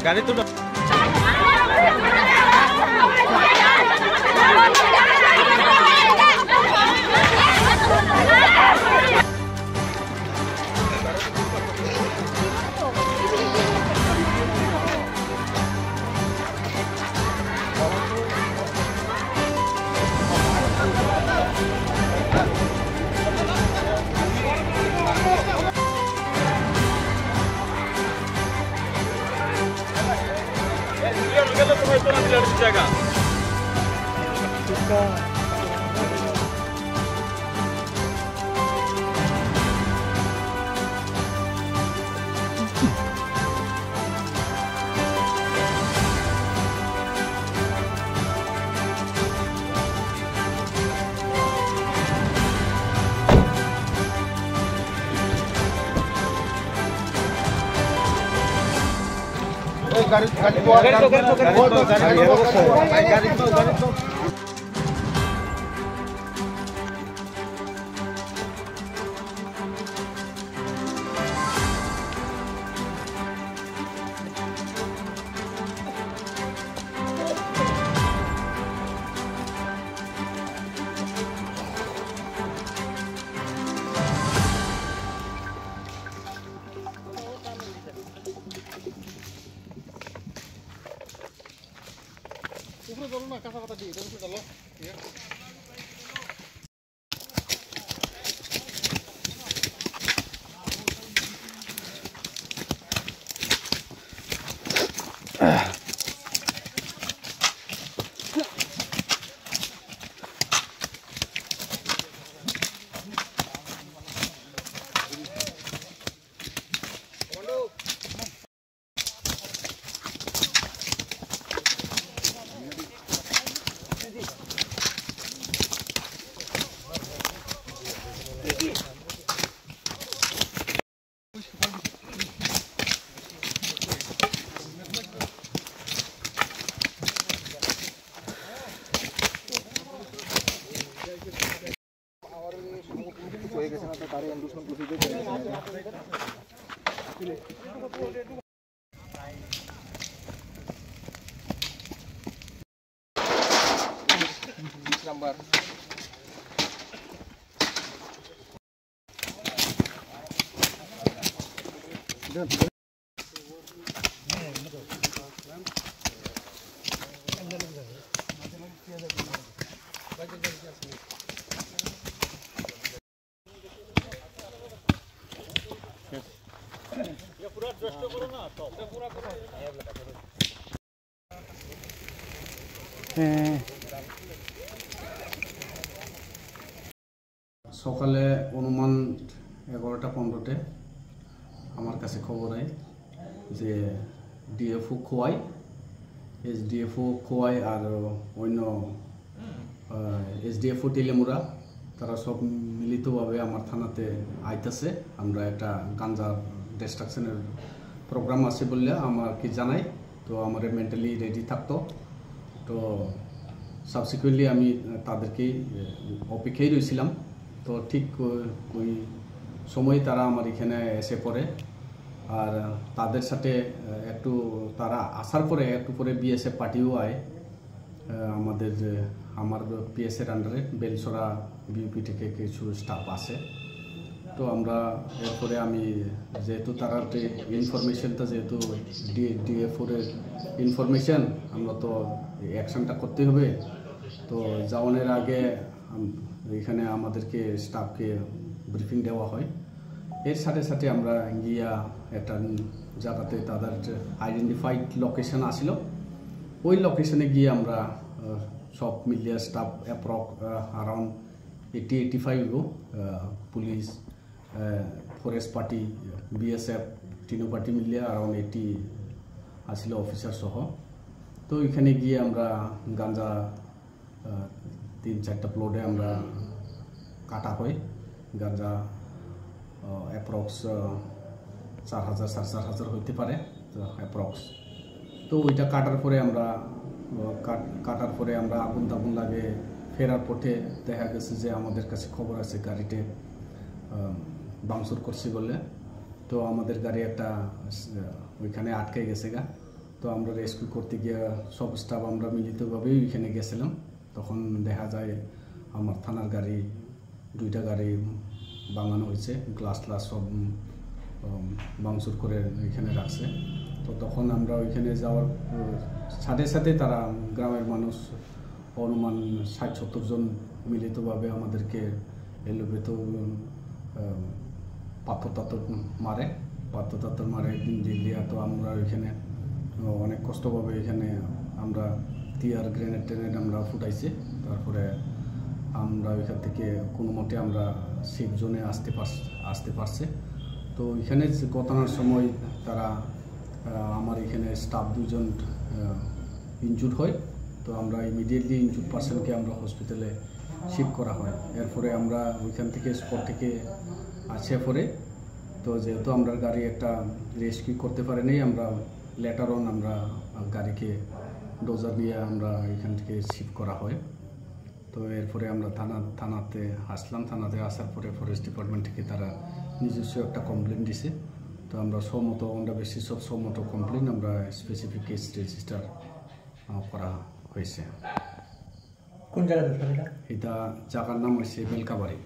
গাড়ি তো জায়গা गाड़ी উপরে চলো না কাঁচা পাতা দিয়ে উপরে চলো नंबर पूरा ट्रस्ट करो ना तो पूरा करो সকালে অনুমান 11টা 15তে আমার কাছে খবর হয় যে ডিএফও খোয়াই এসডিএফও খোয়াই আর অন্য এসডিএফও টেলেমুরা তারা সব মিলিতভাবে আমার থানাতে আইতেছে। আমরা একটা গাঞ্জা ডিস্ট্রাকশনের প্রোগ্রাম আছে বললে আমার কি জানাই, তো আমার মেন্টালি রেডি থাকতো। তো সাবসিকুয়েন্টলি আমি তাদেরকে অপেক্ষায় রয়েছিলাম। তো ঠিক ওই সময় তারা আমার এখানে এসে পড়ে, আর তাদের সাথে একটু তারা আসার পরে একটু পরে বিএসএফ পার্টিও আয় আমার পিএসের আন্ডারে বেলসরা বিউপি থেকে কিছু স্টাফ আসে। তো আমরা এরপরে আমি যেহেতু তারা ইনফরমেশনটা যেহেতু ডিএফওর ইনফরমেশন আমরা তো অ্যাকশনটা করতে হবে। তো যাওয়ানোর আগে এখানে আমাদেরকে স্টাফকে ব্রিফিং দেওয়া হয়। এর সাথে সাথে আমরা গিয়া একটা জায়গাতে তাদের আইডেন্টিফাইড লোকেশন আসিল, ওই লোকেশনে গিয়ে আমরা সব মিলিয়ে staff around 80-85 police forest party BSF তিনো পার্টি মিলিয়ে অ্যারাউন্ড 80 আসিল অফিসার সহ। তো এখানে গিয়ে আমরা গাঞ্জা 3-4টা প্লটে আমরা কাটা হয়। গাঞ্জা অ্যাপ্রক্স 4,000-4,500 হইতে পারে তো অ্যাপ্রক্স। তো ওইটা কাটার পরে আমরা আগুন লাগে ফেরার পথে দেখা গেছে যে আমাদের কাছে খবর আছে গাড়িতে ভাঙচুর করছে বলে। তো আমাদের গাড়ি একটা ওইখানে আটকে গেছে গা। তো আমরা রেস্কিউ করতে গিয়ে সব স্টাফ আমরা মিলিতভাবেই ওইখানে গেছিলাম। তখন দেখা যায় আমার থানার গাড়ি 2টা গাড়ি ভাঙানো হয়েছে, গ্লাস সব ভাঙচুর করে ওইখানে রাখছে। তো তখন আমরা ওইখানে যাওয়ার সাথে সাথে তারা গ্রামের মানুষ অনুমান 60-70 জন মিলিতভাবে আমাদেরকে এলোভেতো পাথর মারে দিয়া। তো আমরা ওইখানে অনেক কষ্টভাবে এখানে আমরা টিয়ার গ্রেনেড আমরা ফুটাইছি। তারপরে আমরা ওইখান থেকে কোনো মতে আমরা সেফ জোনে আসতে পারছে। তো এখানে ঘটনার সময় তারা আমার এখানে স্টাফ 2 জন ইনজুর্ড হয়। তো আমরা ইমিডিয়েটলি ইনজুর্ড পার্সনকে আমরা হসপিটালে শিফট করা হয়। এরপরে আমরা ওইখান থেকে স্পট থেকে আসে পরে তো যেহেতু আমরা গাড়ি একটা রেস্কিউ করতে পারিনি, আমরা লেটার অন আমরা গাড়িকে ডোজার নিয়ে আমরা এখান থেকে শিফট করা হয়। তো এরপরে আমরা থানাতে আসলাম। থানাতে আসার পরে ফরেস্ট ডিপার্টমেন্ট থেকে তারা নিজস্ব একটা কমপ্লেন দিছে। তো আমরা সম্মত অন দ্য বেসিস অফ সম্মত কমপ্লেন আমরা স্পেসিফিক কেস রেজিস্টার করা হয়েছে। কোন জায়গাতে এটা? এটা জায়গার নাম হয়েছে বেলকাবাড়ি।